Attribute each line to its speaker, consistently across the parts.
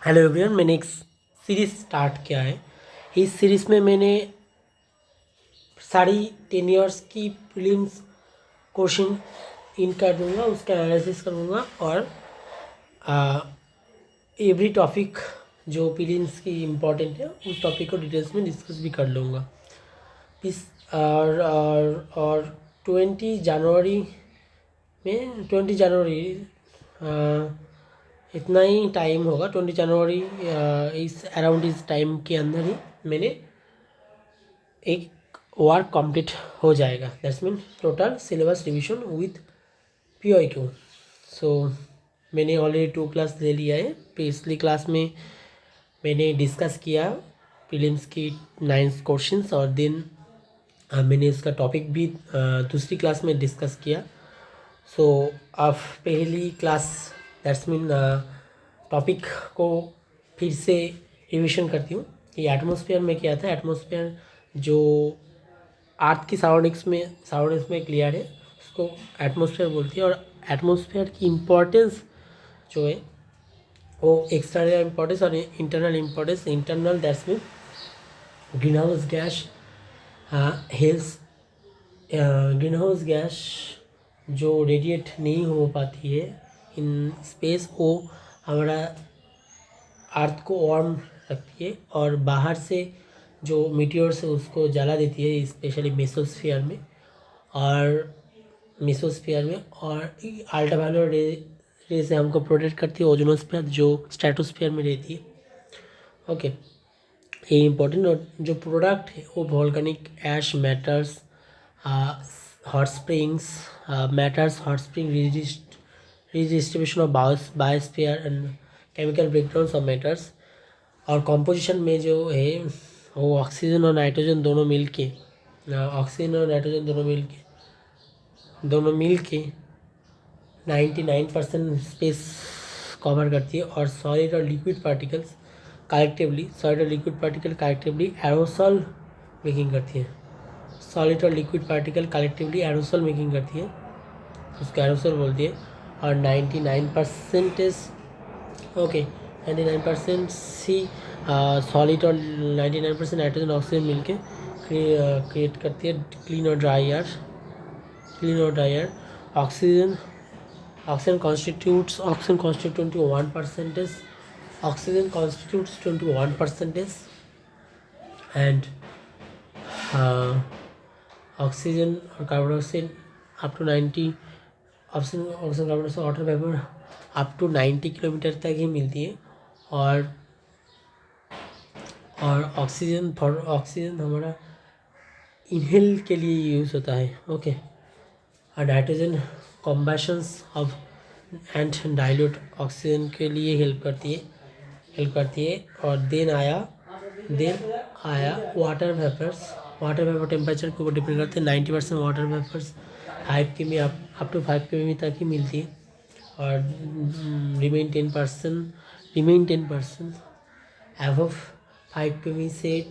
Speaker 1: Hello everyone, मैंने एक series start किया है। इस सीरीज़ में मैंने सारी 10 ईयर्स की प्रीलिम्स क्वेश्चन इन कर दूंगा, उसका एनालिसिस करूंगा और एवरी टॉपिक जो प्रीलिम्स की इम्पोर्टेंट है उस टॉपिक को डिटेल्स में डिस्कस भी कर लूँगा। इस और 20 जनवरी में 20 जनवरी इतना ही टाइम होगा। 20 जनवरी इस अराउंड इस टाइम के अंदर ही मैंने एक वर्क कंप्लीट हो जाएगा। That's mean total syllabus revision with PYQ। सो मैंने ऑलरेडी 2 क्लास ले लिया है। पिछली क्लास में मैंने डिस्कस किया प्रीलिम्स की 9 क्वेश्चंस और देन मैंने इसका टॉपिक भी दूसरी क्लास में डिस्कस किया। सो अब पहली क्लास दैट्स मीन टॉपिक को फिर से रिविजन करती हूँ कि एटमॉस्फेयर में क्या था। एटमॉस्फेयर जो अर्थ की सराउंडिंग्स में क्लियर है उसको एटमॉस्फेयर बोलती है। और एटमॉस्फेयर की इम्पोर्टेंस जो है वो एक्सटर्नल इम्पोर्टेंस और internal importance. Internal that's mean green house gas hills green house gas जो रेडिएट नहीं हो पाती है इन स्पेस, वो हमारा अर्थ को वार्म रखती है और बाहर से जो मीटियोर्स है उसको जला देती है, स्पेशली मेसोस्फीयर में और अल्ट्रावायलेट रे से हमको प्रोटेक्ट करती है। ओजोनोस्फीयर जो स्ट्रेटोस्फीयर में रहती है। ओके, ये इम्पोर्टेंट। और जो प्रोडक्ट है वो volcanic ash matters, hot springs hot spring redistribution of biosphere and chemical breakdown of matters. और कंपोजिशन में जो है वो ऑक्सीजन और नाइट्रोजन दोनों मिल के 99% स्पेस कवर करती है। और सॉलिड और liquid particles collectively aerosol making करती है। सॉलिड और liquid particle collectively aerosol making करती है, उसको एरोसॉल बोलती है। और 99% ओके 99% सी सॉलिड और 99% नाइट्रोजन ऑक्सीजन मिलके क्रिएट करती है क्लीन और dry air. Oxygen constitutes 21%, and oxygen और carbon dioxide up to 90 oxygen carbon dioxide water vapour up to 90 kilometre तक ही मिलती है। और ऑक्सीजन हमारा इनहेल के लिए यूज़ होता है। ओके, और nitrogen combustions of and dilute oxygen के लिए हेल्प करती है। और देन आया वाटर वेपर टेम्परेचर के ऊपर डिपेंड करते हैं। 90% वाटर वेपर्स 5 के अप टू 5 के तक ही मिलती है। और रिमेन 10% एबव 5 के से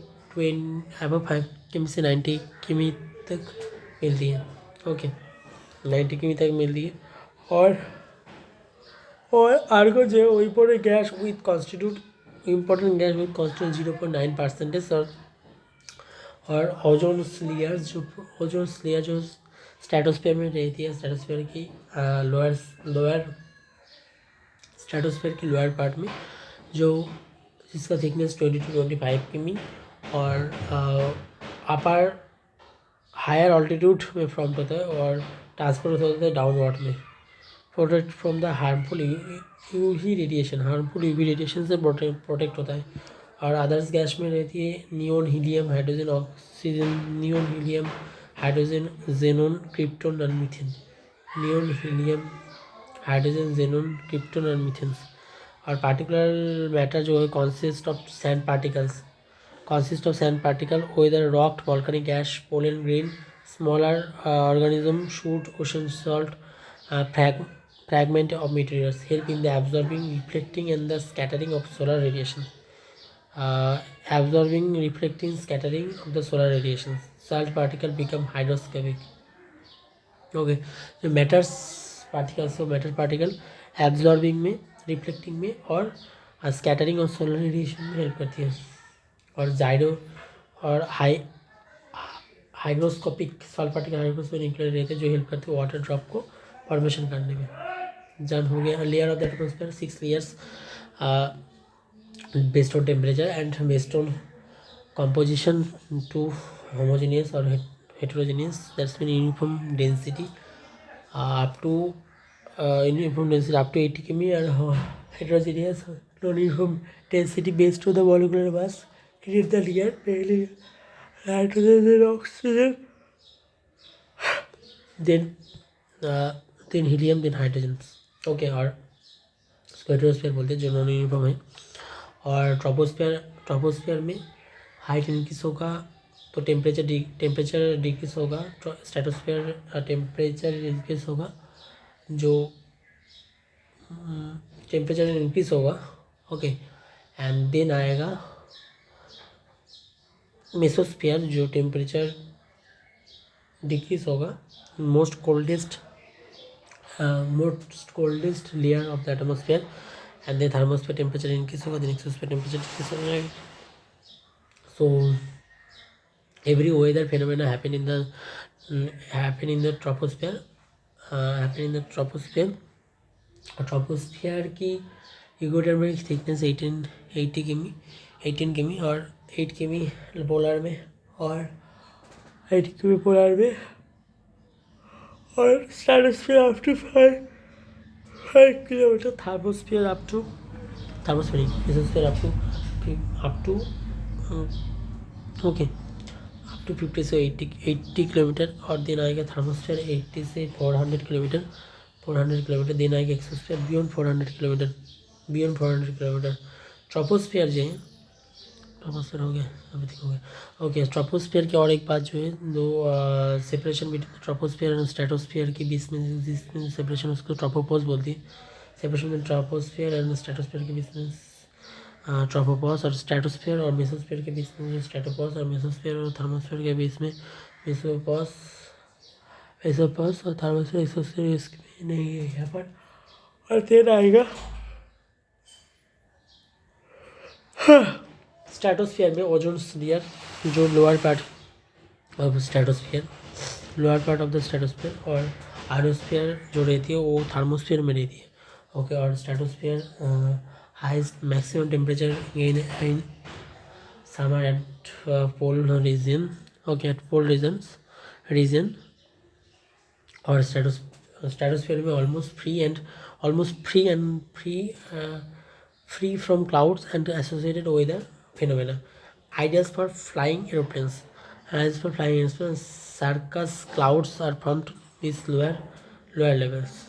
Speaker 1: 90 के तक मिलती है। ओके, 90 के तक मिलती है। और आर्गन जो है वो इम्पोर्टेंट गैस विथ कॉन्स्टिट्यूट 0.9%। और ओजोन लेयर जो स्ट्रेटोस्फीयर में रहती है, स्ट्रेटोस्फीयर की लोअर पार्ट में जिसका थिकनेस 20 to 25 के और अपर हायर ऑल्टीट्यूड में फॉर्म होता है और ट्रांसफर होता है डाउनवर्ड में। Protect from the harmful UV radiation से प्रोटेक्ट होता है। और अदर्स गैस में रहती है neon helium hydrogen xenon krypton और मीथेन। और पार्टिकुलर मैटर जो है consist of sand particle weather rock volcanic ash pollen grain smaller organism soot ocean salt fragment of meteors help in the absorbing, reflecting and the scattering of solar radiation. Scattering of the solar radiation. Salt particle become hygroscopic. Okay, so matter particle absorbing में, reflecting में और और scattering और solar radiation में help करती है, और जाइरो और hygroscopic solve particle hygroscopic nuclear रहते हैं जो हेल्प करते हैं वाटर ड्रॉप को फॉर्मेशन करने में। जन हो गया layer of the atmosphere 6 layers based on temperature and based on composition to homogeneous or heterogeneous, that's mean uniform density up to uniform density up to 80 km and heterogeneous non-uniform density based on the molecular mass in the layer, mainly nitrogen and oxygen, then helium, then hydrogen. Okay, और स्पेक्ट्रोस्फीयर बोलते हैं जो non uniform है। और troposphere में height increase होगा तो temperature decrease होगा, स्ट्रेटोस्फीयर टेम्परेचर इंक्रीज होगा, जो टेम्परेचर इंक्रीज होगा। ओके, एंड देन आएगा मेसोस्फीयर जो टेम्परेचर डिक्रीज होगा, most coldest layer of the atmosphere, and then thermosphere temperature increase होगा, देन एक्सोस्फीयर टेम्परेचर डिक्रीज हो जाएगा। So every weather phenomena happen in the troposphere, troposphere की इकोटर्मिक thickness 18 किमी और 8 किमी पोलर में, और 8 किमी पोलर में, और stratosphere up to 5 kilometre, thermosphere up to mesosphere up to okay up to 50 से 80 किलोमीटर, और देन आएगा थर्मोस्फीयर 80 से 400 किलोमीटर, देन आएगा एक्सोस्फीयर बियॉन्ड 400 किलोमीटर। ट्रोपोस्फीयर जो है, ट्रोपोस्फीयर हो गया, अभी तक हो गया। ओके, ट्रोपोस्फीयर की और एक बात जो है, दो separation between troposphere and stratosphere के बीच में जिसमें सेपरेशन, उसको ट्रोपोपॉज बोलती है। Separation between troposphere and stratosphere के बीच में ट्रोपोपॉज, और स्ट्रेटोस्फीयर और मेसोस्फीयर के बीच में स्ट्रेटोपॉज, और मेसोस्फीयर और थर्मोस्फीयर के बीच में मेसोपॉज और थर्मोस्फीयर, एक्सोस्फीयर इसमें नहीं है यहाँ पर। और देन आएगा स्ट्रेटोस्फीयर में ओजोन लेयर, जो लोअर पार्ट ऑफ स्ट्रेटोस्फीयर, और आयरोस्फीयर जो रहती है वो थर्मोस्फीयर में रहती है। ओके, और stratosphere highest maximum temperature in summer at pole region, okay, at pole region, और stratosphere में free from clouds and associated weather phenomena, ideas for flying aeroplanes. Cirrus clouds are formed with lower levels,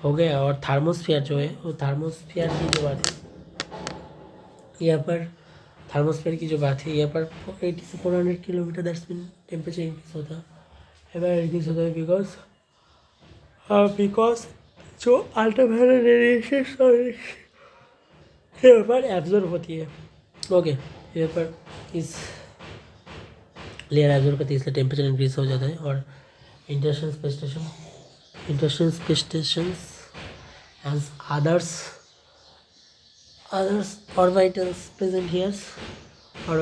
Speaker 1: हो गया। और thermosphere जो है, वो thermosphere की जो बात है यहाँ पर, थर्मोस्फीयर की जो बात है यहाँ पर 80 से 400 kilometre, that's mean temperature increase होता है, बिकॉज जो अल्ट्रावायलेट रेडिएशन यहाँ पर एब्जॉर्ब होती है। ओके, यहाँ पर इस लेयर एब्जॉर्ब करती है, इसलिए टेम्परेचर इंक्रीज हो जाता है। और international space station as others orbitals present here, or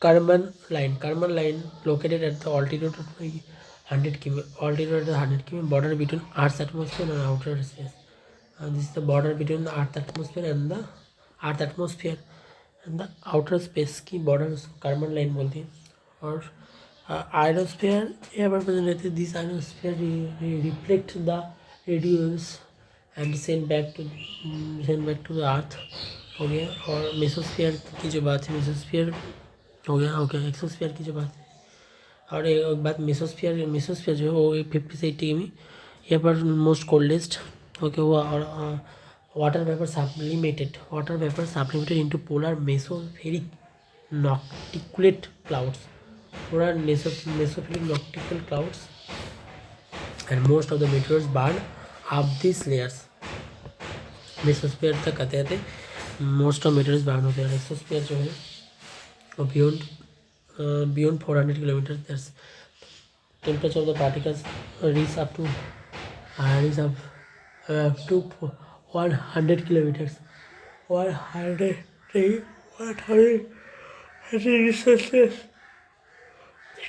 Speaker 1: Kármán line located at the altitude of 100 km, border between Earth's atmosphere and outer space. This is the border between the Earth atmosphere and the outer space की border Kármán line बोलती है। और आयरोस्फीयर यहाँ पर present रहती है। This ionosphere reflect the radiations and send back to the earth, हो गया। और मेसोस्फीयर की जो बात है, मेसोस्फीयर हो गया। ओके, एक्सोस्फीयर की जो बात है, और एक बात मेसोस्फीयर जो है वो 50 से 80 में यहाँ पर मोस्ट कोल्डेस्ट, ओके, हुआ। और water vapour sublimated into polar mesospheric noctilucent clouds, polar mesophilic noctical clouds, and most of the meteors burn up these layers. Mesosphere तक आते आते मोस्ट ऑफ मेटेरियल्स बर्न होते हैं। एक्सोस्फीयर जो है वो beyond 400 kilometre, that's temperature of the particles reach up to is up to 100 kilometers. 100 1000 degrees Celsius.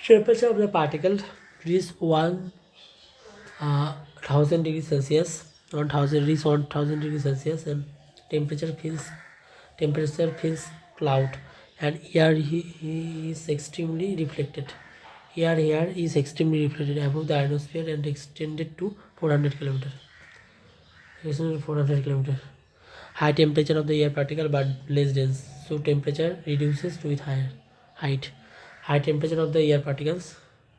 Speaker 1: Temperature of the particle is 1000 degrees Celsius. 1000 degrees Celsius, and temperature feels cloud, and air is extremely reflected. Air here is extremely reflected above the ionosphere and extended to 400 kilometers. 400 kilometers. High temperature of the air particle but less dense, so temperature reduces with higher height. High temperature of the air particle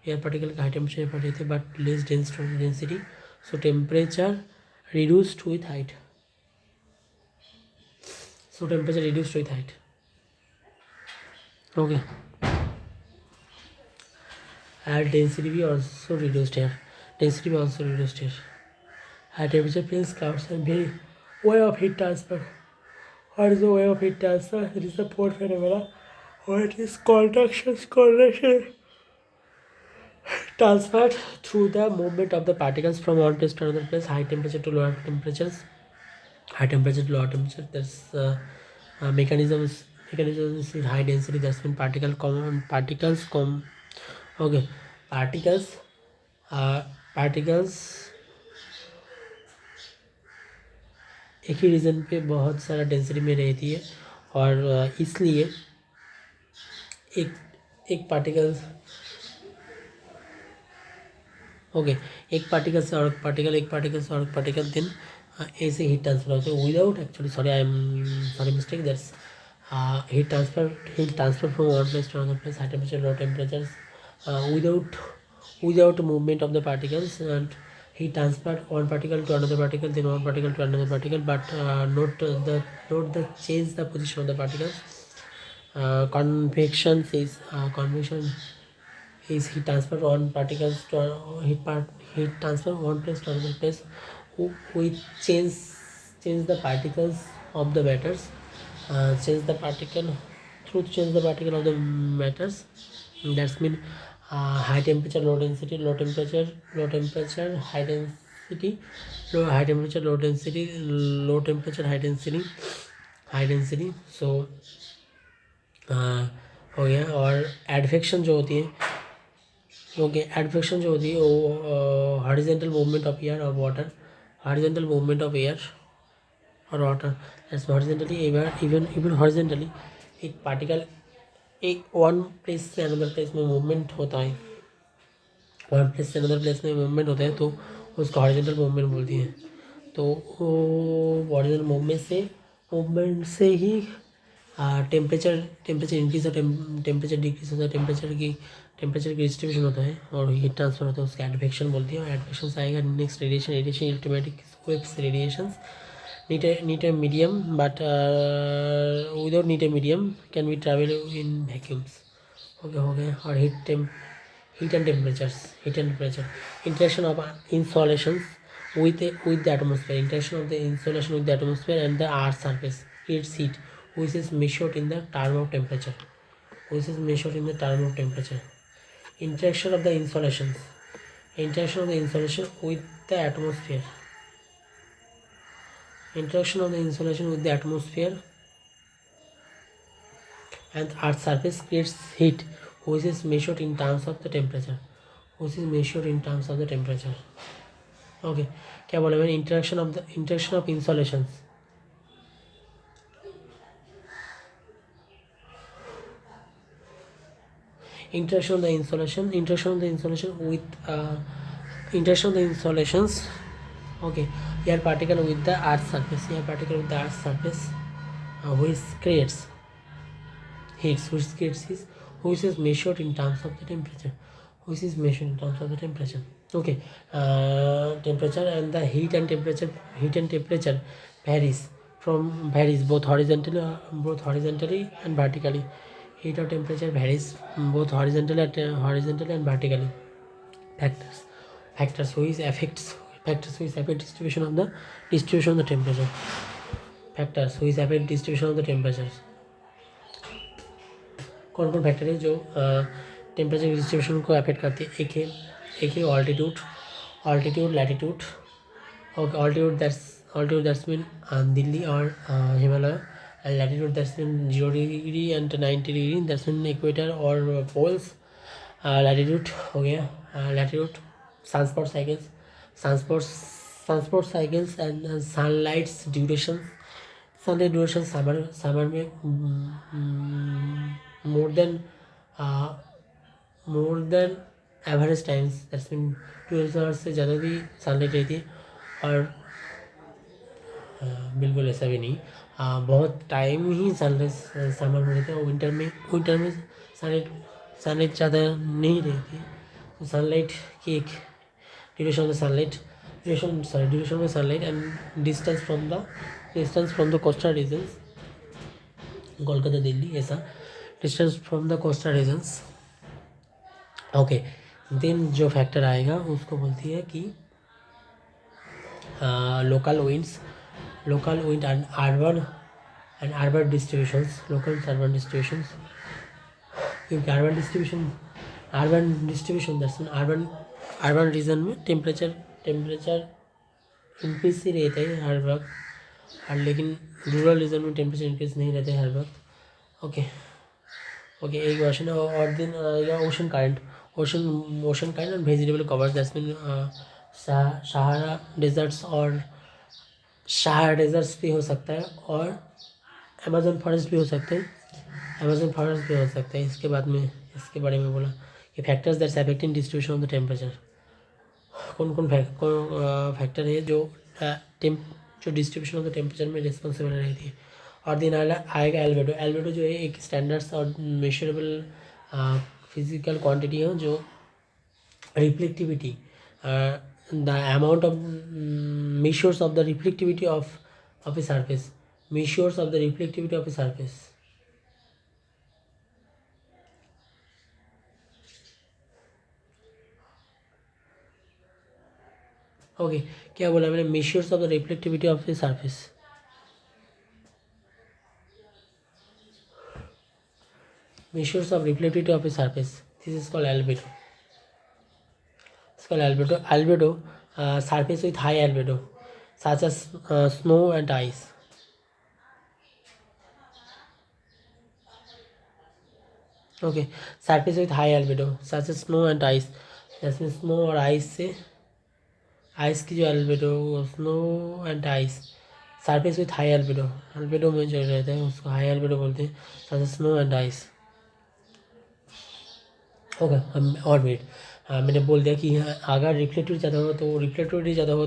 Speaker 1: high temperature particle but less dense density, so temperature reduced with height. Okay. And density be also reduced here. High temperature fills clouds and very way of heat transfer. What is the way of heat transfer? It is the fourth phenomena. What is conduction transferred through the movement of the particles from one place to another place. High temperature to lower temperatures. There's mechanisms in high density. That's when particles एक ही reason पे बहुत सारा density में रहती है, और इसलिए एक पार्टिकल एक पार्टिकल से और पार्टिकल दिन ऐसे हीट ट्रांसफर होते हैं without actually mistake that's heat transfer from one place to another place, high temperature, low temperatures, without movement of the particles, and heat transferred one particle to another particle, then one particle to another particle, but not the change the position of the particles. Convection is heat transfer one particles to heat transfer one place to another place. We change the particles of the matters. Change the particle of the matters. That's mean high temperature, low density, high temperature, low density, high density. So हो गया. और advection जो होती है वो horizontal movement of air और water, ऐसे horizontally even horizontally एक पार्टिकल एक वन प्लेस से अनदर प्लेस में मूवमेंट होता है, तो उसका हॉरिजॉन्टल मूवमेंट बोलती हैं. तो हॉरिजॉन्टल मूवमेंट से ही टेम्परेचर इंक्रीज और टेम्परेचर डिक्रीज होता है, टेम्परेचर की डिस्ट्रीब्यूशन होता है और हीट ट्रांसफर होता है, उसका एडवेक्शन बोलती है. और एडवेक्शन से आएगा next radiation electromagnetic waves radiations. need a medium, but without need a medium can we travel in vacuums. Okay. Or heat and temperature. Interaction of insolations with the atmosphere. Interaction of the insolation with the atmosphere and the earth's surface creates heat, which is measured in the term of temperature. Interaction of the insolation with the atmosphere. Interaction of the insolation with the atmosphere and earth's surface creates heat, which is measured in terms of the temperature. Okay, क्या बोले मैंने? interaction of insolations. Interaction of the insolations. Okay, air particle with the earth's surface, which creates heat, which is measured in terms of the temperature. Okay, temperature and the heat and temperature varies both horizontally and vertically. Heat or temperature varies both horizontally and vertically. Factors which affect distribution of the temperature. Factors which affect distribution of the temperatures. कौन factor है जो temperature distribution को affect करती है? एक है altitude, latitude, Okay, altitude that's mean Delhi or Himalaya, and latitude that's mean 0 degree and 90 degree. That's mean equator or poles. Latitude, okay. Latitude, sunspot cycles, sunspot cycles and sunlight's duration. Sunlight duration summer में more than uh, more than average times that's mean 12 hours से ज़्यादा भी sunlight रहती है। और बिल्कुल ऐसा भी नहीं, बहुत टाइम ही सनराइज समर में रहता है। विंटर में सनलाइट ज़्यादा नहीं रहती है। तो सनलाइट की एक duration of sunlight and distance from the coastal regions, Kolkata Delhi ऐसा distance from the coastal regions. Okay, then जो फैक्टर आएगा उसको बोलती है कि local wind and urban distributions, क्योंकि urban distribution that's mean urban region में टेम्परेचर इंक्रीज ही रहता है हर वक्त, और लेकिन रूरल रीजन में टेम्परेचर इंक्रीज नहीं रहता है हर वक्त। ओके, एक क्वेश्चन और then ocean current and vegetable covers that's mean Sahara deserts भी हो सकता है और अमेजन फॉरेस्ट भी हो सकते हैं, इसके बारे में बोला कि factors that's affecting distribution of the temperature, कौन फैक्टर है जो डिस्ट्रीब्यूशन ऑफ द टेम्परेचर में रिस्पॉन्सिबल रहती है। और दिन आएगा एल्बेडो जो है एक स्टैंडर्ड्स और मेजरेबल फिजिकल क्वांटिटी है जो reflectivity, the amount of measures of the reflectivity of a surface, okay, क्या बोला मैंने, measures of the reflectivity of a surface, this is called albedo. Surface with high albedo such as snow and ice. Okay, surface with high albedo such as snow and ice, that means snow और ice से ice की जो albedo, snow and ice, surface with high albedo में जो रहता है उसको high albedo बोलते हैं, जैसे स्नो एंड आइस। ओके, हम और वेट, मैंने बोल दिया कि अगर रिफ्लेक्टिविटी ज़्यादा होगा तो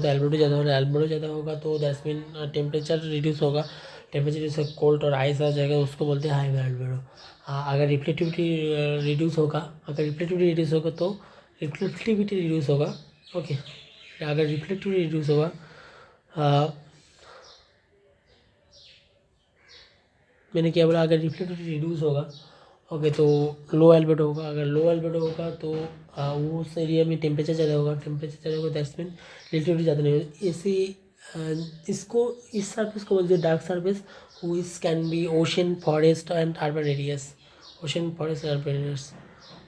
Speaker 1: एल्बेडो ज़्यादा होगा तो दैट्स मीन टेम्परेचर रिड्यूस होगा, जैसे कोल्ड और आइस आ जाएगा उसको बोलते हैं हाई एल्बेडो। अगर रिफ्लेक्टिविटी रिड्यूस होगा तो रिफ्लेक्टिविटी रिड्यूस होगा। ओके, अगर रिफ्लेक्टिविटी रिड्यूस होगा मैंने क्या बोला, अगर रिफ्लेक्टिविटी रिड्यूस होगा ओके तो लो एल्बेडो होगा। अगर लो एल्बेडो होगा तो वो उस एरिया में टेम्परेचर ज़्यादा होगा, दैट्स मीन रिलेटिविटी ज़्यादा नहीं होगी। इस सरफेस को बोलते हैं dark surface, which can be ocean forest and urban areas,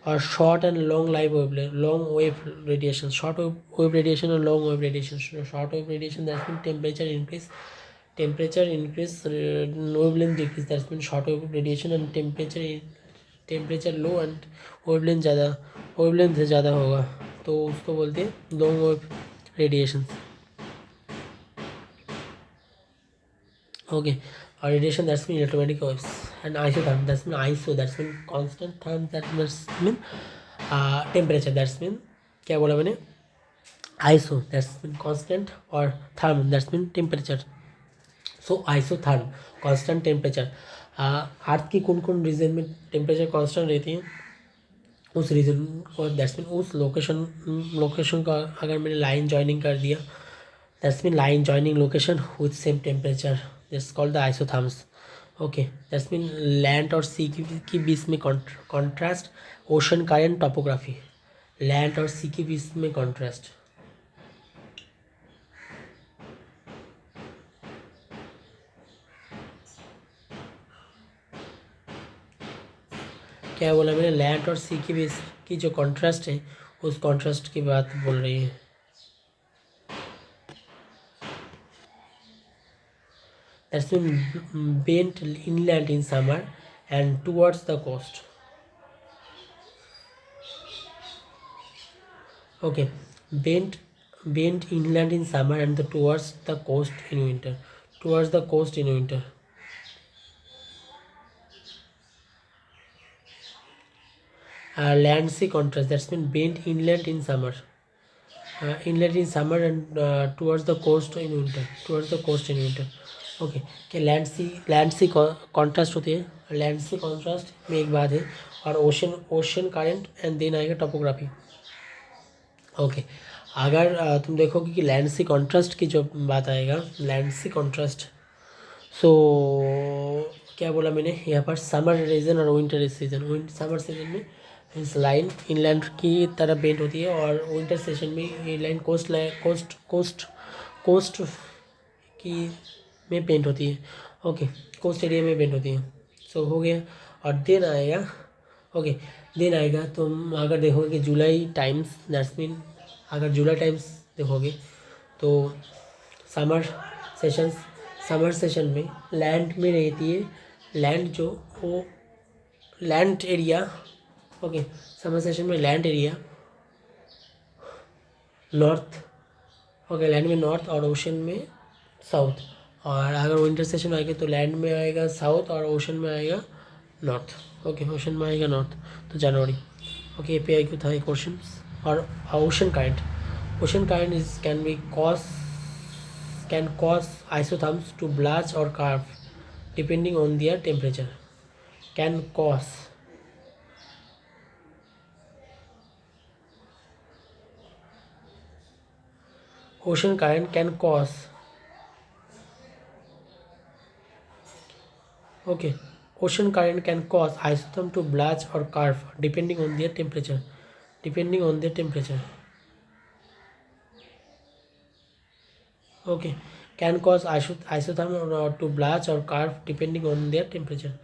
Speaker 1: और short and long wave radiation, short wave radiation और long wave radiation. Short wave radiation that's mean temperature increase wavelength decrease, that's mean short wave radiation, and temperature low and wavelength से ज़्यादा होगा तो उसको बोलते हैं long wave radiation. Okay, और radiation that's mean electromagnetic waves, and isotherm that's mean constant, therm that's mean temperature, that's mean क्या बोला मैंने, आइसो दैट्स मीन कांस्टेंट और therm that's mean temperature. So isotherm constant temperature, earth की कौन reason में temperature constant रहती है उस रीजन को, दैट्स मीन उस लोकेशन का अगर मैंने लाइन जॉइनिंग कर दिया, that's mean line joining location with same temperature, that's called the isotherms. Okay, that's mean land और सी की बीच में contrast, ocean current topography, land और सी के बीच में कॉन्ट्रास्ट। क्या बोला मैंने, लैंड और सी के बीच की जो कॉन्ट्रास्ट है उस कॉन्ट्रास्ट की बात बोल रही है। that's mean bent inland in summer and towards the coast. Okay, bent inland in summer and towards the coast in winter. Towards the coast in winter. Land sea contrast, that's mean bent inland in summer. Inland in summer and towards the coast in winter. Towards the coast in winter. Okay कि land सी contrast होती है, land सी contrast में एक बात है, और ocean current and then आएगा topography. Okay अगर तुम देखोगे कि लैंड सी कॉन्ट्रास्ट की जो बात आएगा, लैंड सी कॉन्ट्रास्ट, सो क्या बोला मैंने यहाँ पर, समर रीजन और विंटर सीजन. समर सीजन में इस लाइन इनलैंड की तरफ बेंड होती है, और विंटर सेशन में ये लाइन कोस्ट की में पेंट होती है. ओके कोस्ट एरिया में पेंट होती है. सो हो गया. और देन आएगा, ओके देन आएगा तुम अगर देखोगे कि जुलाई टाइम्स, दैट्स मीन अगर जुलाई टाइम्स देखोगे तो समर सेशन में लैंड में रहती है, लैंड जो वो land area. Okay summer session में land area north, okay land में नॉर्थ और ओशन में साउथ. और अगर विंटर सेशन आएगा तो लैंड में आएगा साउथ और ओशन में आएगा नॉर्थ. ओके ओशन में आएगा नॉर्थ. तो जनवरी. ओके पे आई क्यों था एक क्वेश्चन. और ocean current is can cause isotherms to blast और curve depending on their temperature. Can cause ocean current can cause, okay ocean current can cause isotherm to bulge or curve depending on their temperature. Okay can cause isotherm to bulge or curve depending on their temperature.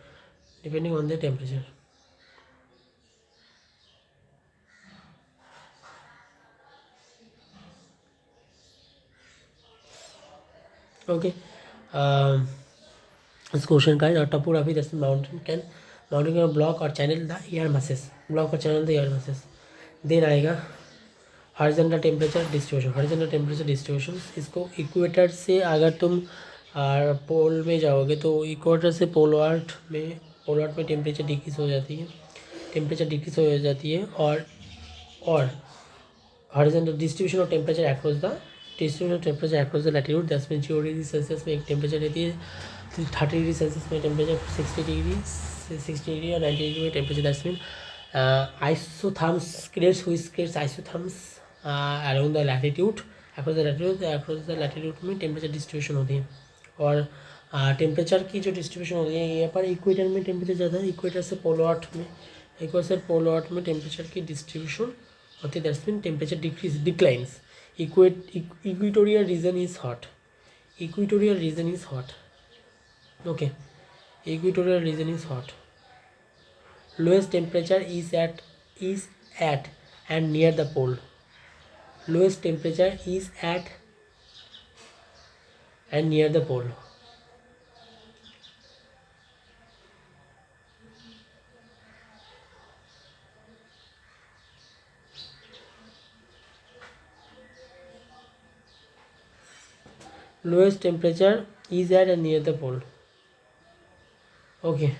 Speaker 1: Okay इस question का है. Topography जैसे mountain can block और channel the air masses. Then आएगा horizontal temperature distribution. इसको equator से अगर तुम पोल में जाओगे तो इक्वेटर से पोलवार्ड में टेम्परेचर डिक्रीज हो जाती है. और horizontal distribution of temperature across the latitude, 10 degree Celsius में एक टेम्परेचर रहती है, 30 डिग्री सेल्सियस में टेम्परेचर, 60 डिग्री और 90 डिग्री में temperature. That's mean isotherms creates isotherms around the latitude, across the latitude में टेम्परेचर डिस्ट्रीब्यूशन होती है. और टेम्परेचर की जो डिस्ट्रीब्यूशन होती है यहाँ पर इक्वेटर में टेम्परेचर ज़्यादा है, इक्वेटर से पोलवार्ड में टेम्परेचर की डिस्ट्रीब्यूशन होती है. That's mean temperature declines. Equatorial region is hot. Okay equatorial region is hot. Lowest temperature is at and near the pole. Lowest temperature is at and near the pole. Lowest temperature is at and near the pole. Okay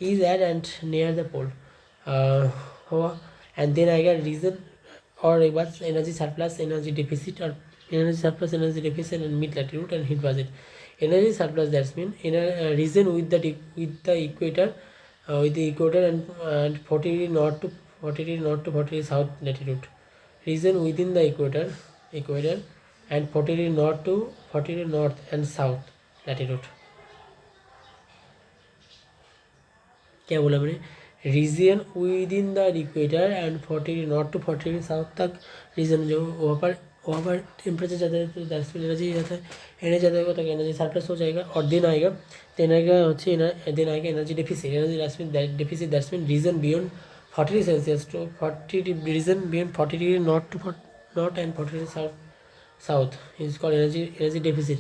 Speaker 1: is at and near the pole. हुआ. And then आएगा region. और एक बात, energy surplus, energy deficit and mid latitude and heat budget. Energy surplus that's mean region with the equator and 40 degree north to 40 degree south latitude. Region within the equator and 40 degree north to 40 degree north and south latitude. क्या बोला मैंने, region with in the equator and 40 north to 40 south तक region जो वहाँ पर temperature ज़्यादा है तो दैट्स मीन एनर्जी जाता है. एनर्जी ज़्यादा होगा तो एनर्जी सरप्लस हो जाएगा. और दिन आएगा energy deficit that's mean region beyond 40 degree Celsius to 40 region beyond 40 degree north and 40 degree south is called energy deficit.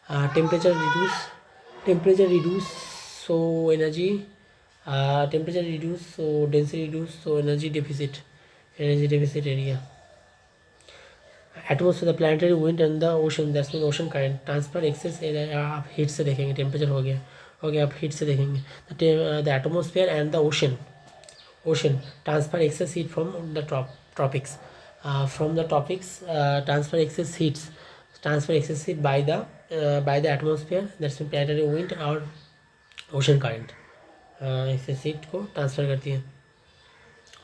Speaker 1: temperature reduce, so energy, temperature reduce, so density reduce, so energy deficit area. Atmosphere, the planetary wind and the ocean, that's mean ocean current transfer excess आप heat से देखेंगे, temperature हो गया, आप heat से देखेंगे. The atmosphere and the ocean transfer excess heat from the tropics, transfer excess heat by the atmosphere, that's mean planetary wind और ocean current excess heat को ट्रांसफ़र करती है.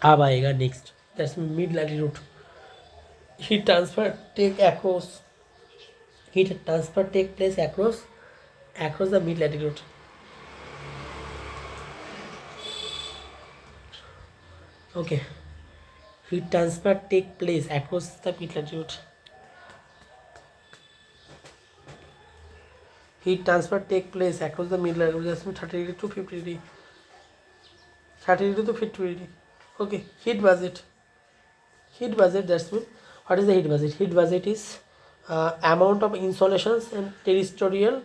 Speaker 1: अब आएगा next, that's mid latitude. heat transfer take across heat transfer take place across the mid latitude. Okay, heat transfer take place across the mid latitude. Heat transfer take place across the mid latitude, that's mean 30 degree to 50 degree, 30 degree to 50 degree. Okay, heat budget, that's mean what is the heat budget? Heat budget is amount of insolations and terrestrial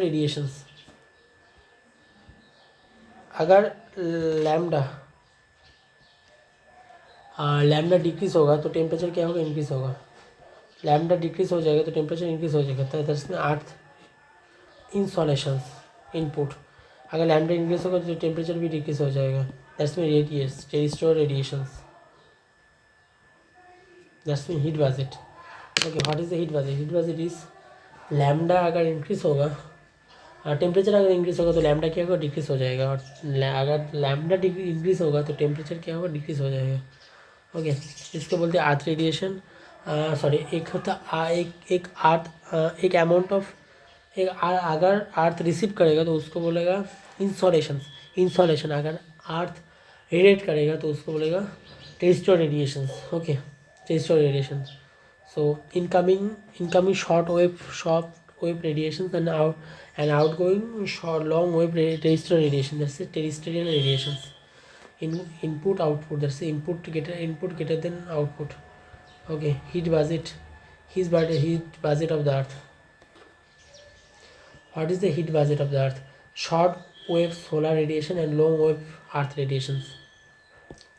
Speaker 1: radiations. अगर lambda decrease होगा तो temperature क्या होगा? Increase होगा. Lambda decrease हो जाएगा तो temperature increase हो जाएगा. तो इसमें अर्थ इंसोलेशंस इनपुट, अगर लैम्डा इंक्रीज होगा तो टेम्परेचर भी डिक्रीज हो जाएगा. That's mean radiates terrestrial radiations, that's mean heat budget. Okay, what is the heat budget? Heat budget is lambda अगर इंक्रीज होगा, टेम्परेचर अगर इंक्रीज होगा तो लैम्डा क्या होगा? डिक्रीज हो जाएगा. और अगर लैम्डा इंक्रीज होगा तो टेम्परेचर क्या होगा? डिक्रीज हो जाएगा. ओके, इसको बोलते हैं अर्थ रेडिएशन. सॉरी, एक होता एक अर्थ एक अमाउंट ऑफ अगर अर्थ रिसीव करेगा तो उसको बोलेगा इंसोलेशन. अगर अर्थ रेडिएट करेगा तो उसको बोलेगा terrestrial radiation. Okay, terrestrial radiation. So incoming short wave radiations and outgoing short long wave terrestrial radiation, that's it, terrestrial radiations. Input output, that's the input greater than output. Okay, heat budget of the earth. What is the heat budget of the earth? Short wave solar radiation and long wave earth radiations.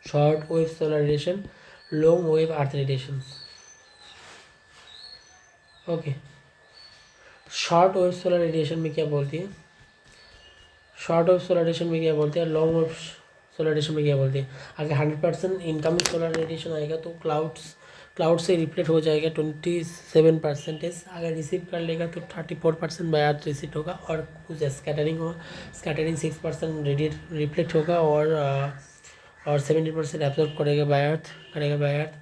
Speaker 1: Short wave solar radiation, long wave earth radiations. Okay, short wave solar radiation में क्या बोलती है? Short wave solar radiation में क्या बोलते हैं? Long wave solar radiation में क्या बोलते हैं? अगर 100% इनकमिंग सोलर रेडिएशन आएगा तो क्लाउड से रिफ्लेक्ट हो जाएगा 27%. अगर रिसीव कर लेगा तो 34% बाय अर्थ रिसीव होगा. और कुछ स्कैटरिंग 6% रिफ्लेक्ट होगा. और 70% एब्जॉर्ब करेगा बाय अर्थ.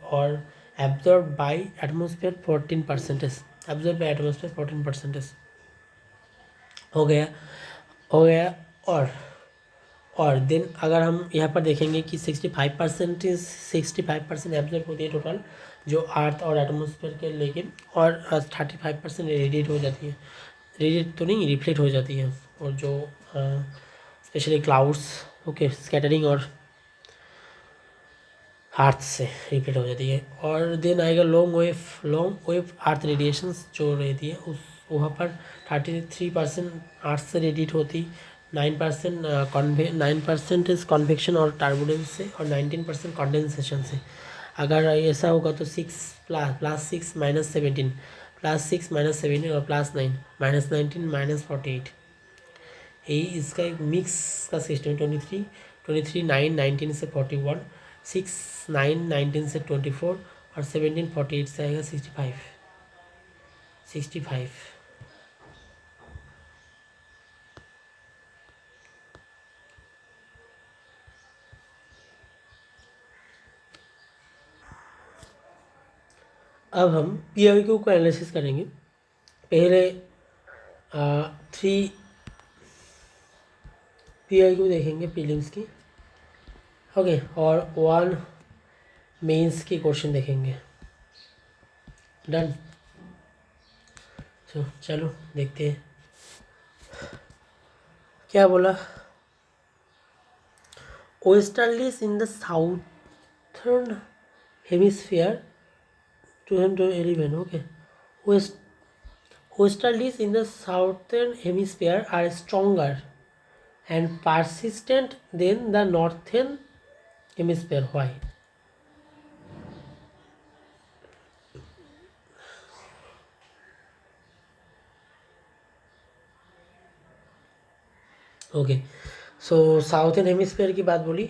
Speaker 1: और absorb by atmosphere 14%. Absorb by atmosphere 14% हो गया. और देन अगर हम यहाँ पर देखेंगे कि 65% एब्जॉर्ब होती है टोटल जो अर्थ और एटमोसफेयर के लेके, और 35% रेडिएट हो जाती है. रेडिएट तो नहीं, रिफ्लेक्ट हो जाती है. और जो स्पेशली क्लाउड्स, ओके, स्कैटरिंग और अर्थ से रिपीट हो जाती है. और देन आएगा लॉन्ग वेव अर्थ रेडिएशंस जो रहती है उस वहाँ पर 33% अर्थ से रेडिएट होती, 9% इज कॉन्वेक्शन और टर्बुलेंस से, और 19% कंडेंसेशन से. अगर ऐसा होगा तो 6 + 6 - 17 और +9 -19 -48. यही इसका एक मिक्स का सिस्टम. 23 9 19 से 41, 6 9 19 से 24 और 17 48 से आएगा 65. अब हम PIQ को एनालिसिस करेंगे. पहले 3 PIQ देखेंगे प्रीलिम्स की. ओके, और 1 मेंस की क्वेश्चन देखेंगे. डन. चलो देखते हैं क्या बोला. Westerlies in the southern hemisphere 2011. Okay, westerlies in the southern hemisphere are stronger and persistent than the northern hemisphere. Why? Okay so southern hemisphere की बात बोली,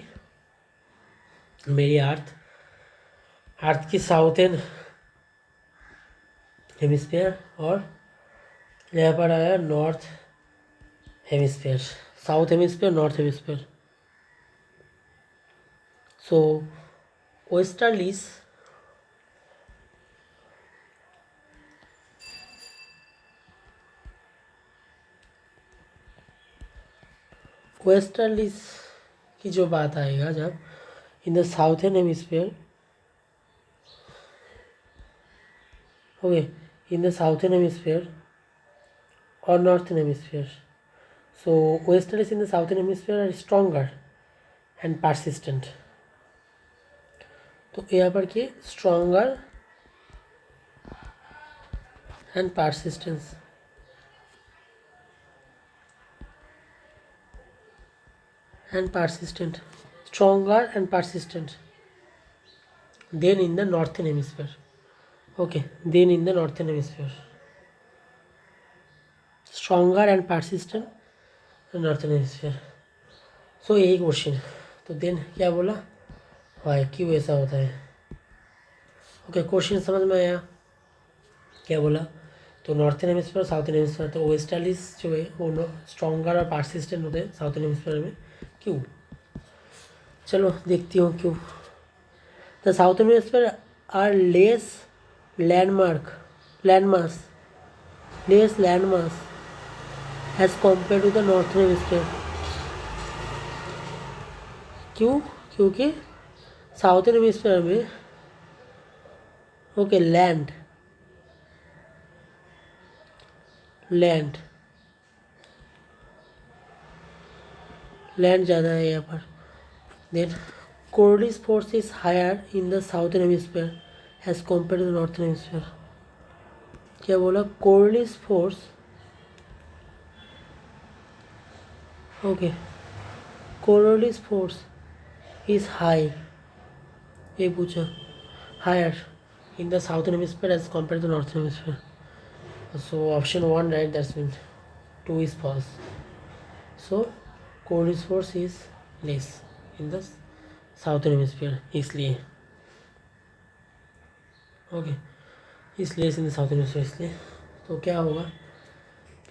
Speaker 1: मेरी अर्थ की साउथर्न हेमिस्फीयर, और यहाँ पर आया north hemisphere, south hemisphere north hemisphere. So westerlies की जो बात आएगा जब in the southern hemisphere, okay, in the southern hemisphere और northern hemisphere. So westerlies in the southern hemisphere are stronger and persistent. तो यहाँ पर कि stronger and persistence, stronger and persistent than in the northern hemisphere. Okay, then in the northern hemisphere, stronger and persistent in northern hemisphere. So यही question. तो then क्या बोला, Y, क्यों ऐसा होता है. ओके, क्वेश्चन समझ में आया क्या बोला. तो नॉर्थर्न हेमिस्फीयर साउथर्न हेमिस्फीयर, तो वेस्टर्लीज जो है वो स्ट्रॉन्गर और पार्सिस्टेंट होते हैं साउथर्न हेमिस्फीयर में. क्यों, चलो देखती हूँ क्यों. The southern hemisphere are less landmass as compared to the northern hemisphere. क्यों, क्योंकि साउथर्न हेमिस्फीयर में ओके लैंड ज़्यादा है यहाँ पर. Then Coriolis force is higher in the southern hemisphere as compare to the northern hemisphere. क्या बोला, Coriolis force, okay, Coriolis force is high, ये पूछा, higher in the southern hemisphere as compare to the northern hemisphere. So option 1 right, that's mean 2 is false. So Coriolis force is less in the southern hemisphere, इसलिए okay, इसलिए इन the southern hemisphere. इसलिए तो क्या होगा,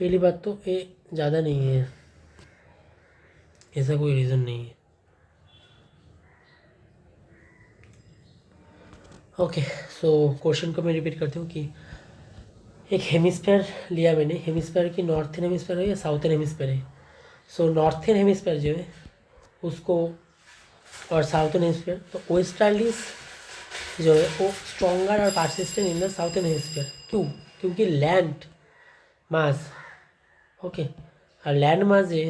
Speaker 1: पहली बात तो ये ज़्यादा नहीं है, ऐसा कोई रीज़न नहीं है. ओके, सो क्वेश्चन को मैं रिपीट करती हूँ कि एक हेमिस्फीयर लिया मैंने, हेमिस्फीयर की नॉर्थर्न हेमिस्फीयर है या साउथर्न हेमिस्फीयर है. सो नॉर्थर्न हेमिस्फीयर जो है उसको, और साउथर्न हेमिस्फीयर, तो वेस्टर्लीज जो है वो स्ट्रॉन्गर और persistent in the southern hemisphere. क्यों, क्योंकि लैंड मास, ओके, और लैंड मास है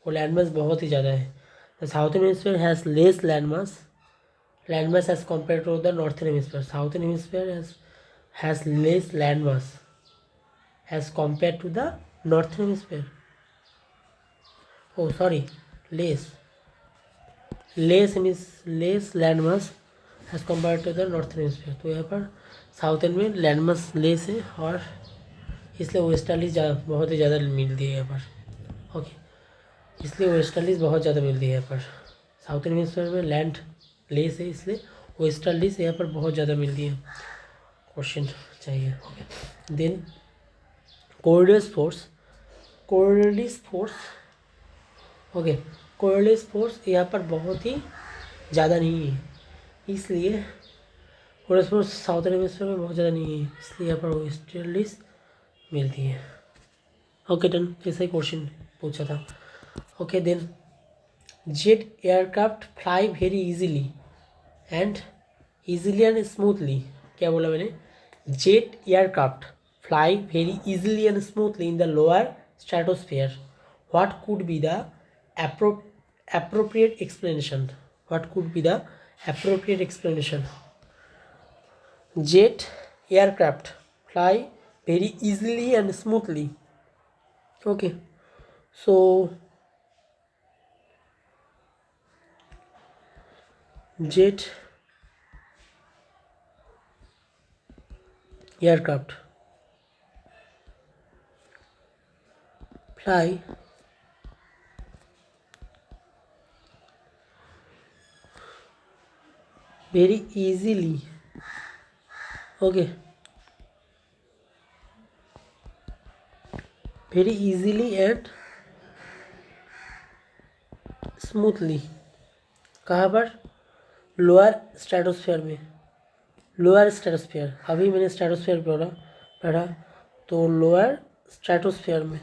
Speaker 1: वो लैंड मास बहुत ही ज़्यादा है. The southern hemisphere has less land mass as compare to the northern hemisphere. Southern hemisphere has less land mass as compared to the northern hemisphere. Oh sorry, less land mass as compared to the northern hemisphere. तो यहाँ पर southern में land mass less है और इसलिए westerlies बहुत ही ज़्यादा मिलती है यहाँ पर. ओके, इसलिए वेस्टर्लीज बहुत ज़्यादा मिलती है यहाँ पर. साउथर्न हेमिस्फीयर में लैंड लेस है, इसलिए वेस्टर्लीज यहाँ पर बहुत ज़्यादा मिलती है. क्वेश्चन चाहिए. Okay, then Coriolis force, okay, Coriolis force यहाँ पर बहुत ही ज़्यादा नहीं है, इसलिए कोर्लिस फोर्स साउथर्न हेमिस्फीयर में बहुत ज़्यादा नहीं है, इसलिए यहाँ पर वेस्टर्लीज मिलती है. ओके डन, ऐसा ही क्वेश्चन पूछा था. Okay, then jet aircraft fly very easily and smoothly. क्या बोला मैंने, jet aircraft fly very easily and smoothly in the lower stratosphere. What could be the appropriate explanation? Jet aircraft fly very easily and smoothly. Okay, so jet aircraft fly very easily. Okay, very easily and smoothly. कहाँ पर? Lower stratosphere में. Lower stratosphere, अभी मैंने stratosphere पढ़ा तो lower stratosphere में.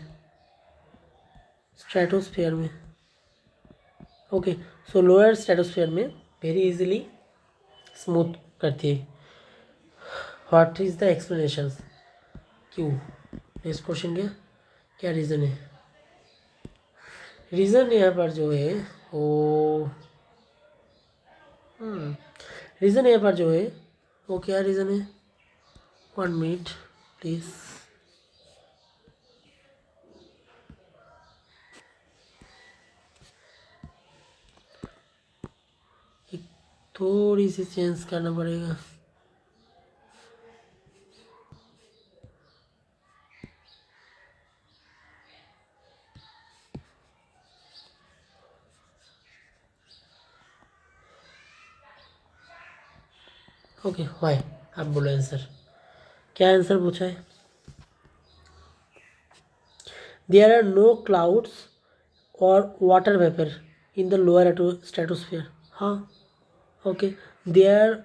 Speaker 1: Stratosphere में. Okay, सो lower stratosphere में वेरी इजीली स्मूथ करती है. What is the explanation? क्यों? नेक्स्ट क्वेश्चन क्या रीज़न है? रीज़न यहाँ पर जो है वो रीज़न यहाँ पर जो है वो क्या रीज़न है? 1 मिनट प्लीज़. थोड़ी सी चेंज करना पड़ेगा. Okay, why? आप बोलो आंसर. क्या आंसर पूछा है? देयर आर नो क्लाउड्स और water vapour in the lower stratosphere. हाँ, okay. There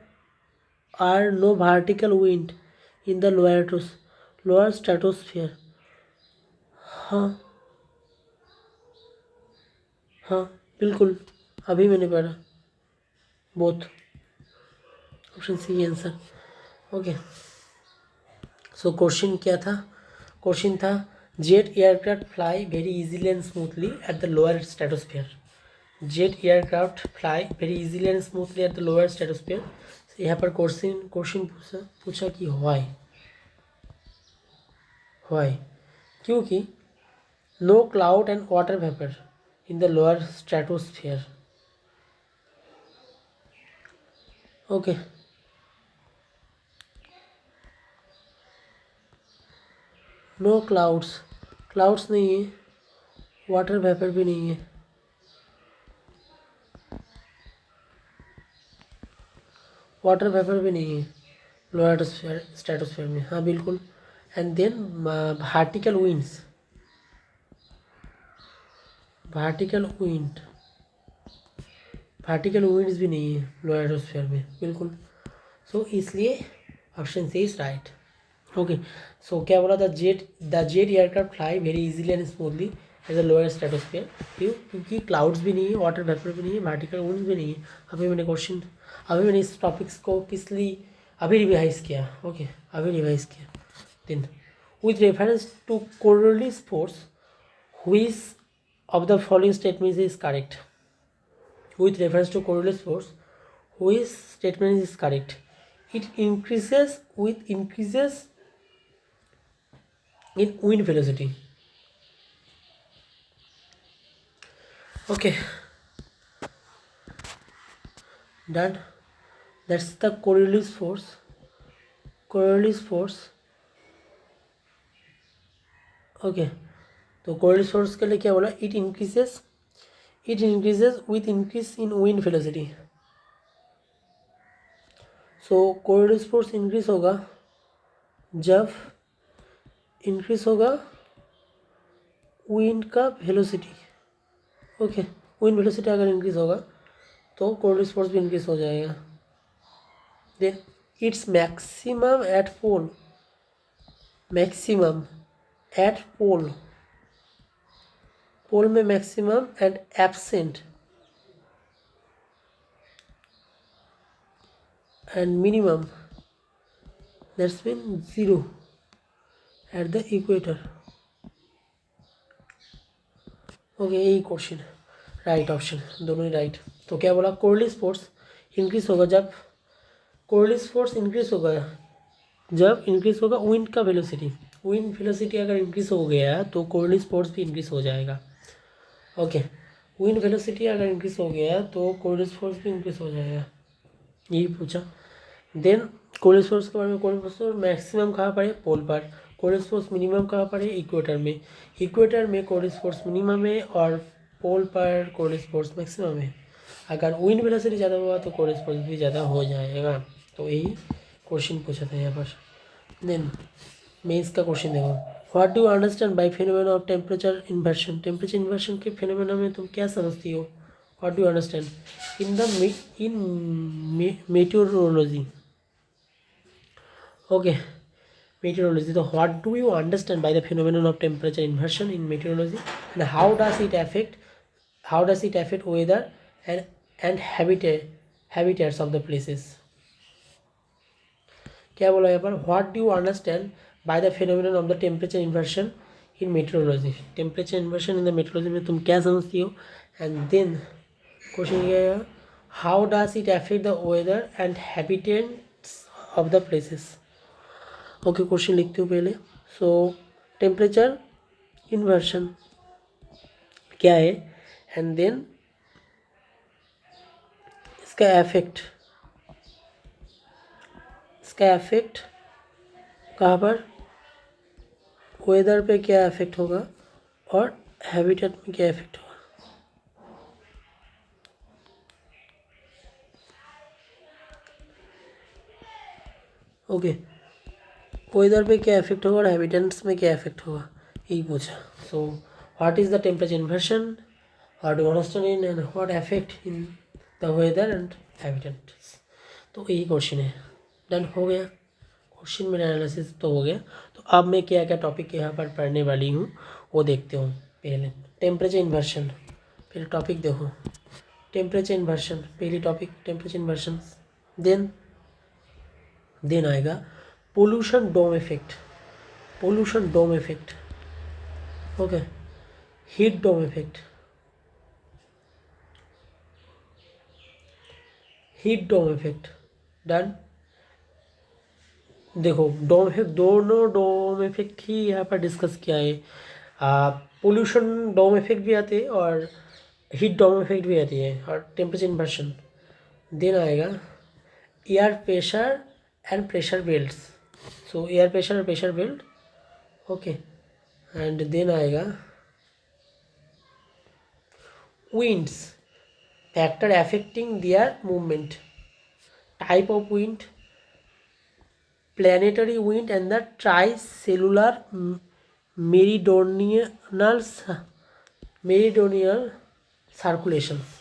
Speaker 1: are no vertical wind in the lower stratosphere. हाँ हाँ, बिल्कुल. अभी मैंने पढ़ा. Both. Option C answer. Okay, so question क्या था? क्वेश्चन था jet aircraft fly very easily and smoothly at the lower stratosphere. Jet aircraft fly very easily and smoothly at the lower stratosphere. यहाँ पर क्वेश्चन पूछा कि why. क्योंकि no cloud and water vapour in the lower stratosphere. Okay, no clouds नहीं है, water vapour भी नहीं है. वाटर वेपर भी नहीं है लोअर स्ट्रेटोस्फेयर में. हाँ बिल्कुल. And then vertical winds. Vertical winds भी नहीं है लोअर एटमॉस्फेयर में. बिल्कुल. सो इसलिए option C is right. Okay, so क्या बोला? The jet aircraft fly very easily and smoothly as a lower stratosphere. क्योंकि क्लाउड्स भी नहीं है, वाटर वेपर भी नहीं है, वर्टिकल विंड्स भी नहीं है. अभी मैंने इस टॉपिक्स को अभी रिवाइज किया. ओके, अभी रिवाइज किया. Then with reference to Coriolis force, which of the following statements is correct? With reference to Coriolis force, which statement is correct? It increases in wind velocity. Okay, done. That's the Coriolis force. Okay, तो Coriolis force के लिए क्या बोला? It increases with increase in wind velocity. So Coriolis force increase होगा जब increase होगा wind का velocity. Okay, wind velocity अगर इंक्रीज होगा तो कोरियोलिस फोर्स भी इंक्रीज हो जाएगा. देन इट्स मैक्सिमम एट पोल में maximum and absent and minimum, that's mean zero at the equator. Okay, यही क्वेश्चन. राइट ऑप्शन, दोनों ही राइट. तो क्या बोला? कोरियोलिस फोर्स इंक्रीज होगा जब इंक्रीज होगा विंड का वेलोसिटी, विंड वेलोसिटी अगर इंक्रीज हो गया तो कोऑर्डिनेट फोर्स भी इंक्रीज हो जाएगा। ओके, विंड वेलोसिटी अगर इंक्रीज हो गया तो कोऑर्डिनेट फोर्स भी इंक्रीज हो जाएगा, यही पूछा। देन कोऑर्डिनेट फोर्स के बारे में, कोऑर्डिनेट फोर्स मैक्सिमम कहाँ पर है, पोल पर। कोऑर्डिनेट फोर्स मिनिमम कहाँ पर है, इक्वेटर में। इक्वेटर में कोऑर्डिनेट फोर्स मिनिमम है और पोल पर कोऑर्डिनेट फोर्स मैक्सिमम है। अगर विंड वेलोसिटी ज़्यादा हुआ तो कोऑर्डिनेट फोर्स भी ज़्यादा हो जाएगा। तो यही क्वेश्चन पूछा था यहाँ पर। देन मेंस का क्वेश्चन देखो, what do understand by phenomena of temperature inversion. Temperature inversion के फिनोमेना में तुम क्या समझती हो, what do understand in meteorology. Okay, meteorology. So what do you understand by the phenomenon of temperature inversion in meteorology, and how does it affect weather and habitats of the places? क्या बोला यहाँ पर, what do you understand by the phenomenon of the temperature inversion in meteorology. temperature inversion in the meteorology में तुम क्या समझती हो, and then question क्या है, how does it affect the weather and habitats of the places. Okay, question लिखती हूँ पहले। सो टेम्परेचर इन्वर्शन क्या है, एंड देन इसका इफेक्ट कहाँ पर, वेदर पे क्या इफेक्ट होगा और हैबिटेट में क्या इफेक्ट होगा। ओके, वेदर पे क्या इफेक्ट होगा और हैबिटेट्स में क्या इफेक्ट होगा, यही पूछा। So what is the temperature inversion, what do understand in and what effect in the weather and habitats. तो यही क्वेश्चन है, डन हो गया। क्वेश्चन मेरा एनालिसिस तो हो गया। तो अब मैं क्या क्या टॉपिक यहाँ पर पढ़ने वाली हूँ वो देखते हूँ। पहले टेम्परेचर इन्वर्शन, पहले टॉपिक देखो, टेम्परेचर इन्वर्शन पहली टॉपिक, टेम्परेचर इन्वर्शन। देन आएगा pollution dome effect, okay, heat dome effect, done. देखो डोम इफेक्ट, दोनों डोम इफेक्ट ही यहाँ पर डिस्कस किया है। पोल्यूशन डोम इफेक्ट भी आते हैं और हीट डोम इफेक्ट भी आती है, और टेम्परेचर इन्वर्शन। देन आएगा air pressure and pressure belts, so air pressure और pressure belt, okay. And then आएगा winds, factor affecting their movement, type of wind, planetary wind and the tricellular meridional circulations.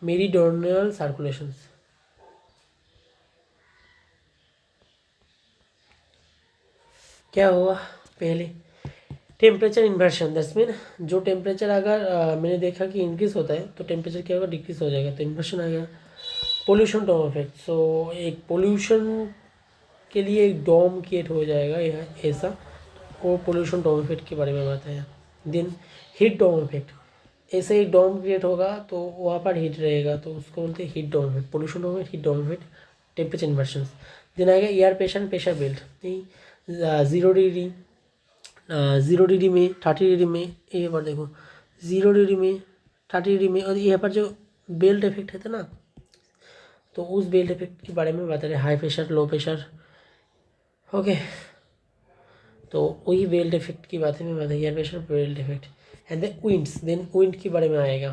Speaker 1: Meridional circulations, क्या हुआ, पहले temperature inversion, that's mean जो temperature अगर मैंने देखा कि इंक्रीज होता है तो टेम्परेचर क्या होगा, डिक्रीज हो जाएगा, तो इन्वर्शन आ गया। पोल्यूशन डोम इफेक्ट, सो एक पोल्यूशन के लिए एक डोम क्रिएट हो जाएगा यह ऐसा, वो पोल्यूशन डोम इफेक्ट के बारे में बताया। देन हीट डोम इफेक्ट, ऐसे ही डोम क्रिएट होगा तो वहाँ पर हीट रहेगा तो उसको बोलते हैं heat dome effect, pollution dome effect, heat dome effect, temperature inversion. Then आएगा air pressure pressure belt, 0 degree, 0 degree में, 30 डिग्री में, ये बार देखो 0 डिग्री में, 30 डिग्री में, और यहाँ पर जो बेल्ट इफेक्ट है ना, तो उस बेल्ट इफेक्ट के बारे में बता रहे, high pressure, low pressure, okay. तो वही बेल्ट इफेक्ट की बातें मैं बता, air pressure belt effect. And then winds, then wind के बारे में आएगा।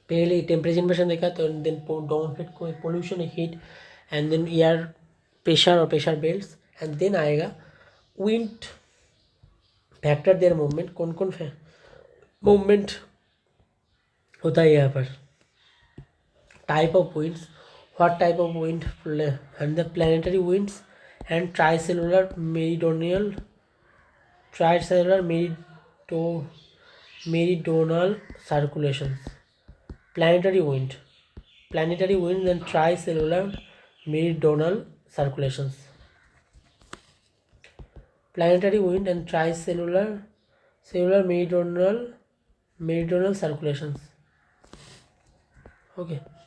Speaker 1: पहले टेम्परेचर इन्वर्शन देखा, तो देन डोम इफेक्ट को pollution, heat, and then air pressure और प्रेशर बेल्ट्स, एंड देन आएगा विंड फैक्टर देयर मूवमेंट, कौन कौन मूवमेंट होता है यहाँ पर, type of winds, what type of wind, and the planetary winds and tricellular meridional circulations. planetary wind and tricellular meridional circulations, planetary wind and tricellular meridional circulations, okay.